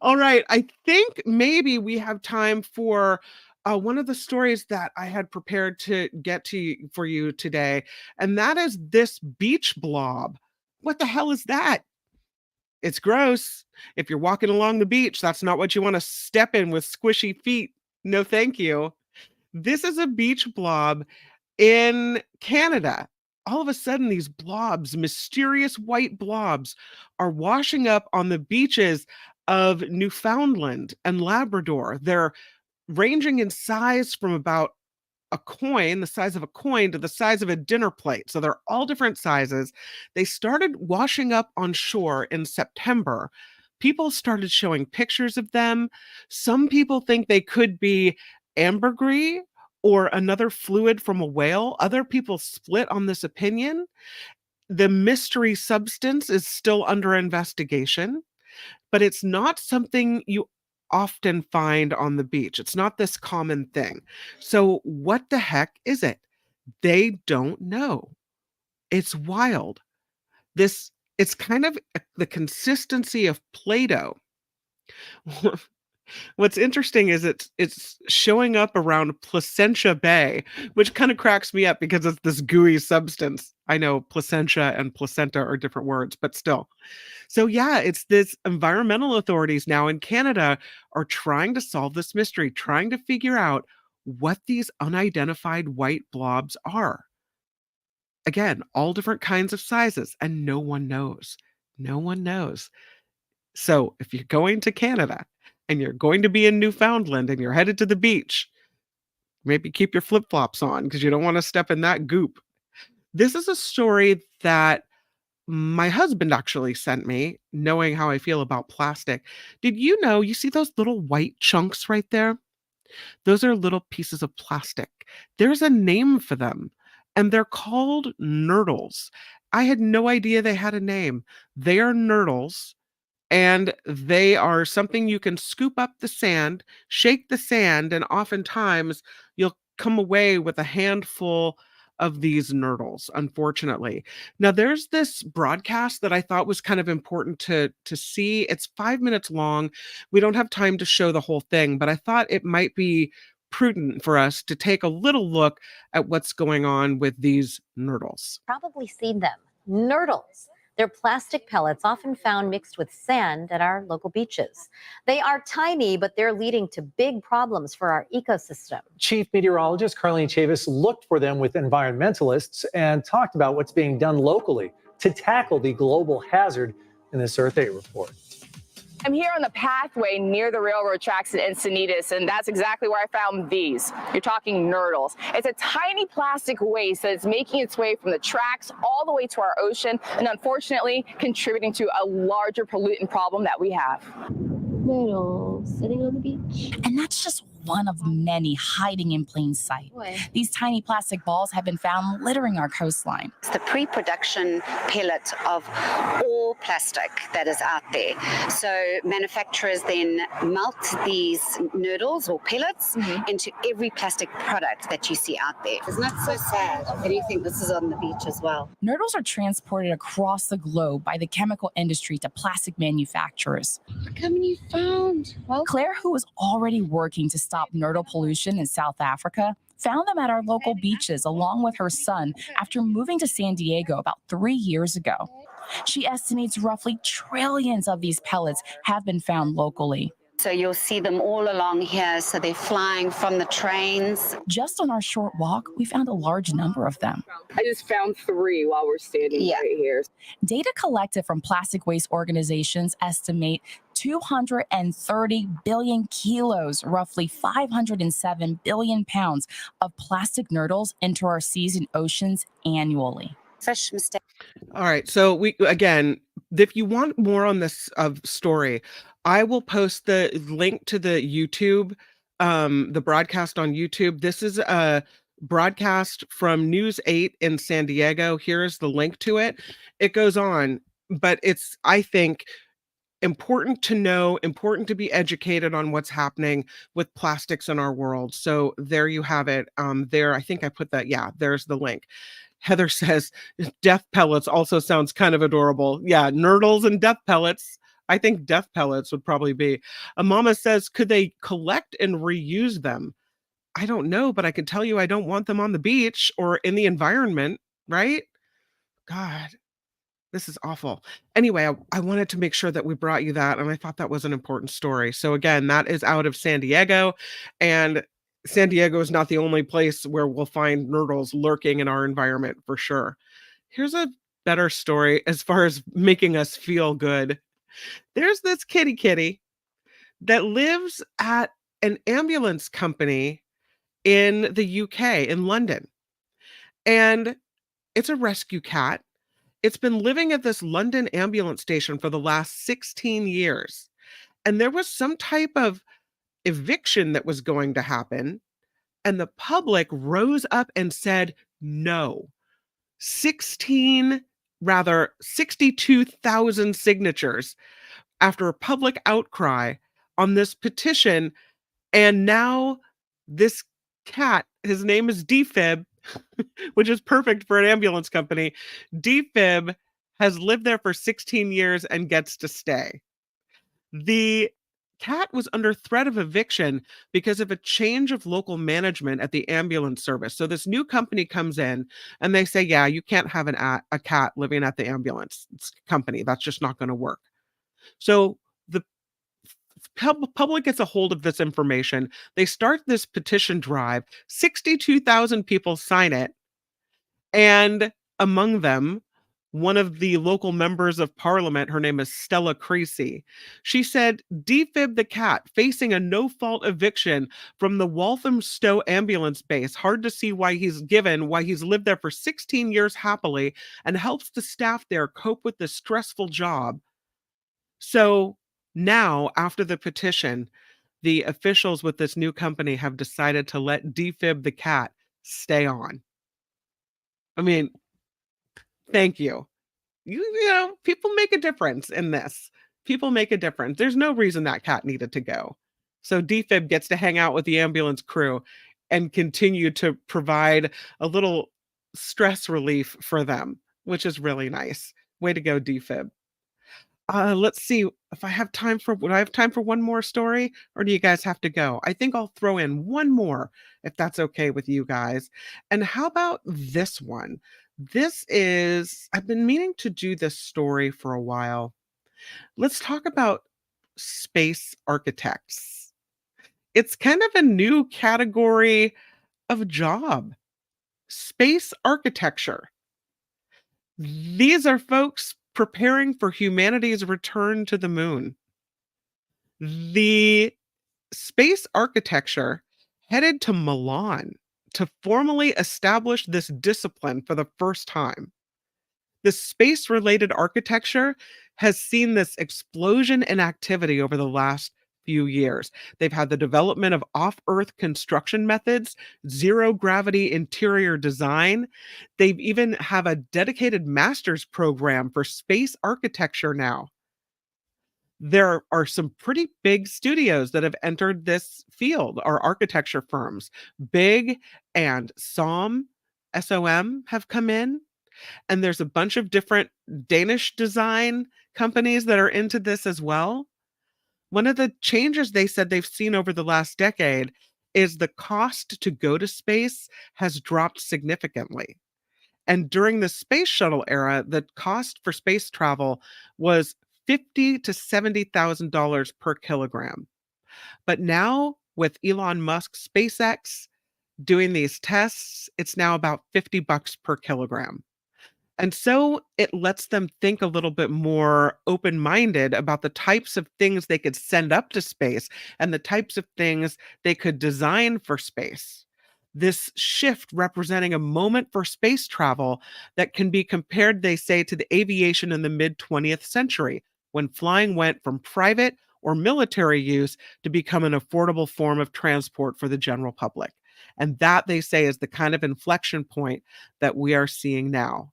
All right. I think maybe we have time for one of the stories that I had prepared to get for you today, and that is this beach blob. What the hell is that? It's gross. If you're walking along the beach, that's not what you want to step in with squishy feet. No, thank you. This is a beach blob in Canada. All of a sudden, these blobs, mysterious white blobs, are washing up on the beaches of Newfoundland and Labrador. They're ranging in size from about a coin, the size of a coin, to the size of a dinner plate. So they're all different sizes. They started washing up on shore in September. People started showing pictures of them. Some people think they could be ambergris or another fluid from a whale. Other people split on this opinion. The mystery substance is still under investigation, but it's not something you often find on the beach. It's not this common thing. So, what the heck is it? They don't know. It's wild. This it's kind of the consistency of Play-Doh. What's interesting is it's showing up around Placentia Bay, which kind of cracks me up because it's this gooey substance. I know placentia and placenta are different words, but still. So yeah, it's this environmental authorities now in Canada are trying to solve this mystery, trying to figure out what these unidentified white blobs are. Again, all different kinds of sizes, and no one knows. No one knows. So if you're going to Canada and you're going to be in Newfoundland and you're headed to the beach, maybe keep your flip-flops on because you don't want to step in that goop. This is a story that my husband actually sent me, knowing how I feel about plastic. Did you know you see those little white chunks right there? Those are little pieces of plastic. There's a name for them, and they're called nurdles. I had no idea they had a name. They are nurdles, and they are something you can scoop up the sand, shake the sand, and oftentimes you'll come away with a handful of these nurdles, unfortunately. Now there's this broadcast that I thought was kind of important to see. It's 5 minutes long. We don't have time to show the whole thing, but I thought it might be prudent for us to take a little look at what's going on with these nurdles. Probably seen them. Nurdles. They're plastic pellets often found mixed with sand at our local beaches. They are tiny, but they're leading to big problems for our ecosystem. Chief meteorologist Carlene Chavis looked for them with environmentalists and talked about what's being done locally to tackle the global hazard in this Earth Day report. I'm here on the pathway near the railroad tracks in Encinitas, and that's exactly where I found these. You're talking nurdles. It's a tiny plastic waste that's making its way from the tracks all the way to our ocean, and unfortunately contributing to a larger pollutant problem that we have. Nurdles sitting on the beach. And that's just one of many hiding in plain sight. Boy. These tiny plastic balls have been found littering our coastline. It's the pre-production pellet of all plastic that is out there. So manufacturers then melt these nurdles or pellets into every plastic product that you see out there. Isn't that so sad? And you think this is on the beach as well? Nurdles are transported across the globe by the chemical industry to plastic manufacturers. Look how many you found. Well, Claire, who was already working to stop nurdle pollution in South Africa, found them at our local beaches along with her son after moving to San Diego about 3 years ago. She estimates roughly trillions of these pellets have been found locally. So you'll see them all along here. So they're flying from the trains. Just on our short walk, we found a large number of them. I just found 3 while we're standing right here. Data collected from plastic waste organizations estimate 230 billion kilos, roughly 507 billion pounds of plastic nurdles enter our seas and oceans annually. Fish mistake. All right. So we again, if you want more on this story, I will post the link to the YouTube the broadcast on YouTube. This is a broadcast from News 8 in San Diego. Here's the link to it. It goes on, but it's, I think, important to know, important to be educated on what's happening with plastics in our world. So there you have it. There, I think I put that. Yeah, there's the link. Heather says death pellets also sounds kind of adorable. Yeah, nurdles and death pellets. I think death pellets would probably be. A mama says, could they collect and reuse them? I don't know, but I can tell you I don't want them on the beach or in the environment, right? God, this is awful. Anyway, I wanted to make sure that we brought you that, and I thought that was an important story. So again, that is out of San Diego, and San Diego is not the only place where we'll find nurdles lurking in our environment for sure. Here's a better story as far as making us feel good. There's this kitty that lives at an ambulance company in the UK, in London. And it's a rescue cat. It's been living at this London ambulance station for the last 16 years. And there was some type of eviction that was going to happen. And the public rose up and said no. 62,000 signatures after a public outcry on this petition. And now this cat, his name is Defib, which is perfect for an ambulance company. Defib has lived there for 16 years and gets to stay. The cat was under threat of eviction because of a change of local management at the ambulance service. So this new company comes in and they say, yeah, you can't have a cat living at the ambulance company. That's just not going to work. So the public gets a hold of this information. They start this petition drive. 62,000 people sign it. And among them, one of the local members of parliament, her name is Stella Creasy. She said, Defib the cat facing a no-fault eviction from the Walthamstow ambulance base. Hard to see why he's lived there for 16 years happily and helps the staff there cope with this stressful job. So now, after the petition, the officials with this new company have decided to let Defib the cat stay on. I mean, thank you. You know, people make a difference in this. People make a difference. There's no reason that cat needed to go. So Defib gets to hang out with the ambulance crew and continue to provide a little stress relief for them, which is really nice. Way to go, Defib. Let's see if I have time for, would I have time for one more story, or do you guys have to go? I think I'll throw in one more if that's okay with you guys. And how about this one? This is, I've been meaning to do this story for a while. Let's talk about space architects. It's kind of a new category of job. Space architecture. These are folks preparing for humanity's return to the moon. The space architecture headed to Milan to formally establish this discipline for the first time. The space-related architecture has seen this explosion in activity over the last few years. They've had the development of off-Earth construction methods, zero-gravity interior design. They've even have a dedicated master's program for space architecture now. There are some pretty big studios that have entered this field, or architecture firms. Big and SOM have come in, and there's a bunch of different Danish design companies that are into this as well. One of the changes they said they've seen over the last decade is the cost to go to space has dropped significantly. And during the space shuttle era, the cost for space travel was $50,000 to $70,000 per kilogram. But now with Elon Musk's SpaceX doing these tests, it's now about $50 per kilogram. And so it lets them think a little bit more open-minded about the types of things they could send up to space and the types of things they could design for space. This shift representing a moment for space travel that can be compared, they say, to the aviation in the mid-20th century, when flying went from private or military use to become an affordable form of transport for the general public. And that, they say, is the kind of inflection point that we are seeing now.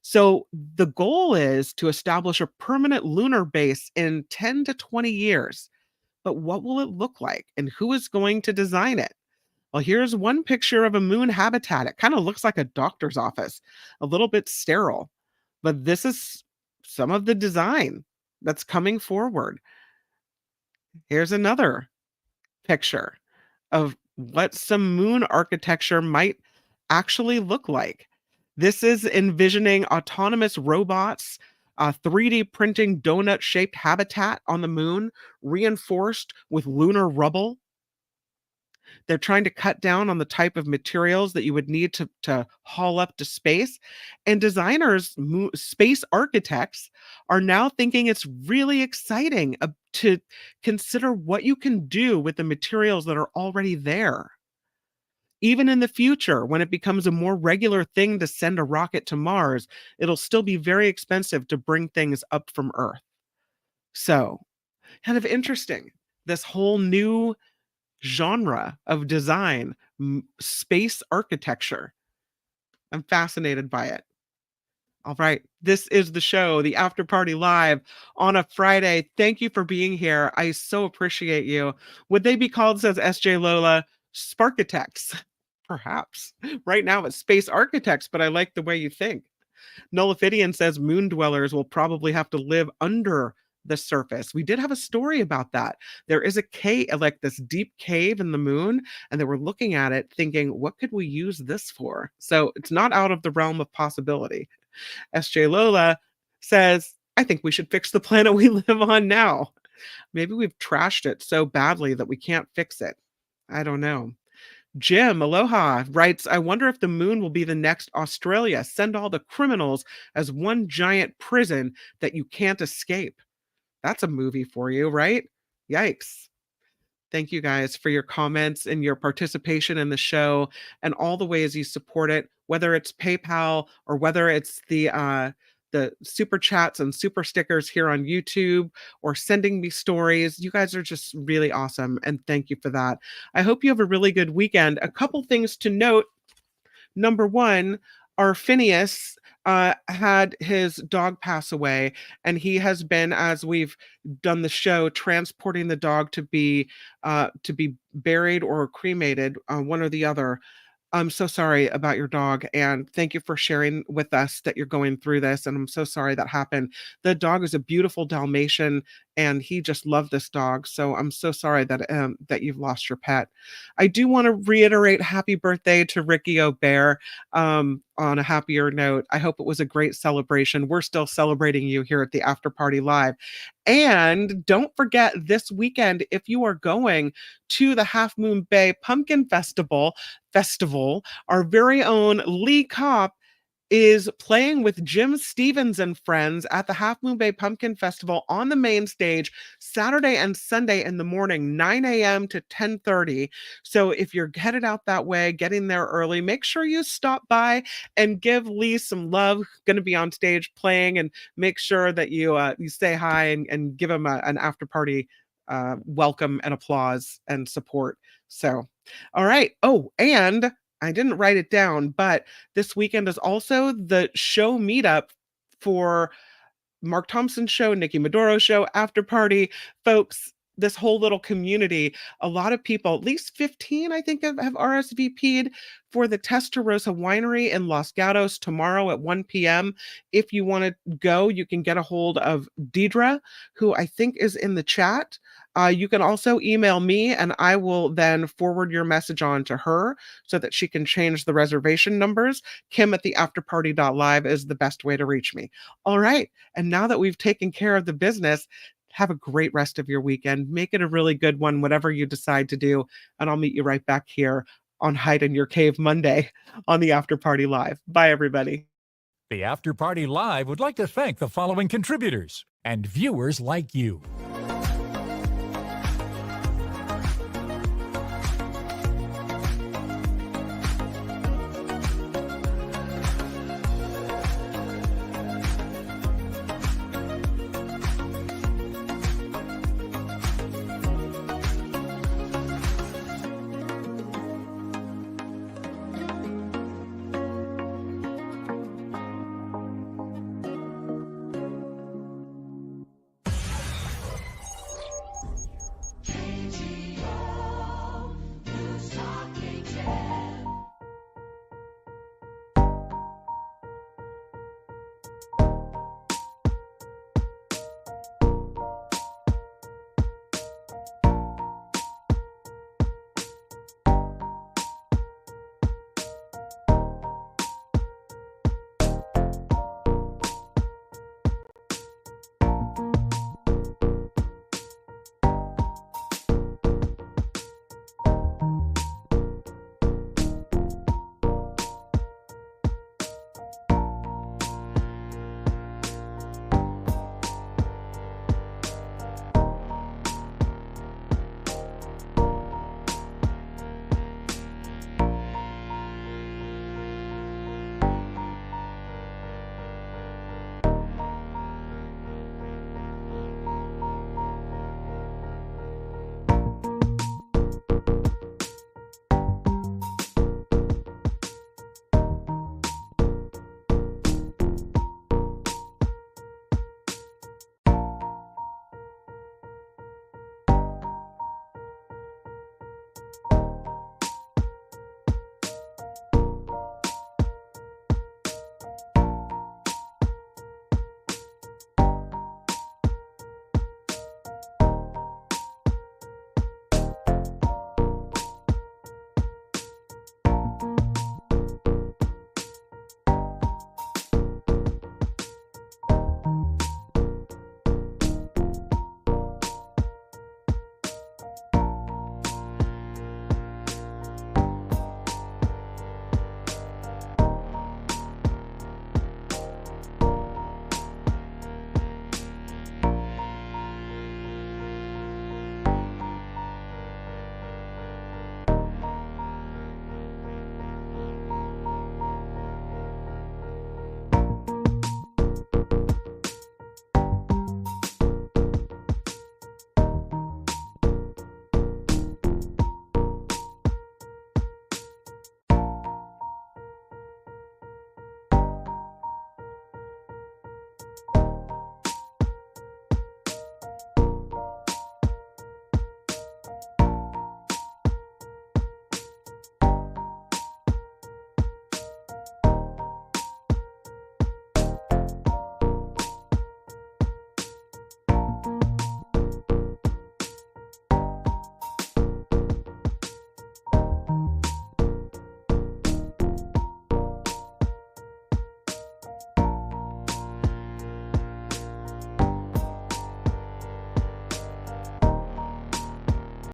So the goal is to establish a permanent lunar base in 10 to 20 years. But what will it look like, and who is going to design it? Well, here's one picture of a moon habitat. It kind of looks like a doctor's office, a little bit sterile. But this is some of the design that's coming forward. Here's another picture of what some moon architecture might actually look like. This is envisioning autonomous robots, 3D printing donut-shaped habitat on the moon, reinforced with lunar rubble. They're trying to cut down on the type of materials that you would need to haul up to space. And designers, space architects, are now thinking it's really exciting to consider what you can do with the materials that are already there. Even in the future, when it becomes a more regular thing to send a rocket to Mars, it'll still be very expensive to bring things up from Earth. So, kind of interesting. This whole new genre of design, space architecture. I'm fascinated by it. All right, this is the show, the After Party Live on a Friday. Thank you for being here. I so appreciate you. Would they be called, says SJ Lola, Sparkitects? Perhaps. Right now it's space architects, but I like the way you think. Nullifidian says moon dwellers will probably have to live under the surface. We did have a story about that. There is a cave, like this deep cave in the moon, and they were looking at it thinking, what could we use this for? So it's not out of the realm of possibility. SJ Lola says, I think we should fix the planet we live on now. Maybe we've trashed it so badly that we can't fix it. I don't know. Jim, aloha, writes, I wonder if the moon will be the next Australia. Send all the criminals as one giant prison that you can't escape. That's a movie for you, right? Yikes. Thank you guys for your comments and your participation in the show and all the ways you support it, whether it's PayPal or whether it's the super chats and super stickers here on YouTube or sending me stories. You guys are just really awesome. And thank you for that. I hope you have a really good weekend. A couple things to note. Number one, our Phineas had his dog pass away, and he has been, as we've done the show, transporting the dog to be buried or cremated, one or the other. I'm so sorry about your dog, and thank you for sharing with us that you're going through this, and I'm so sorry that happened. The dog is a beautiful Dalmatian, and he just loved this dog, so I'm so sorry that you've lost your pet. I do want to reiterate happy birthday to Ricky O'Bear. On a happier note, I hope it was a great celebration. We're still celebrating you here at the After Party Live. And don't forget this weekend, if you are going to the Half Moon Bay Pumpkin Festival, our very own Lee Kopp is playing with Jim Stevens and friends at the Half Moon Bay Pumpkin Festival on the main stage Saturday and Sunday in the morning, 9 a.m. to 10:30. So if you're headed out that way, getting there early, make sure you stop by and give Lee some love. Going to be on stage playing, and make sure that you say hi and give him an after party welcome and applause and support. So, all right. Oh, and I didn't write it down, but this weekend is also the show meetup for Mark Thompson's show, Nikki Madoro's show, After Party. Folks, this whole little community, a lot of people, at least 15, I think, have RSVP'd for the Testarossa Winery in Los Gatos tomorrow at 1 p.m. If you want to go, you can get a hold of Deidre, who I think is in the chat. You can also email me, and I will then forward your message on to her so that she can change the reservation numbers. Kim at theafterparty.live is the best way to reach me. All right. And now that we've taken care of the business, have a great rest of your weekend. Make it a really good one, whatever you decide to do. And I'll meet you right back here on Hide in Your Cave Monday on the After Party Live. Bye, everybody. The After Party Live would like to thank the following contributors and viewers like you.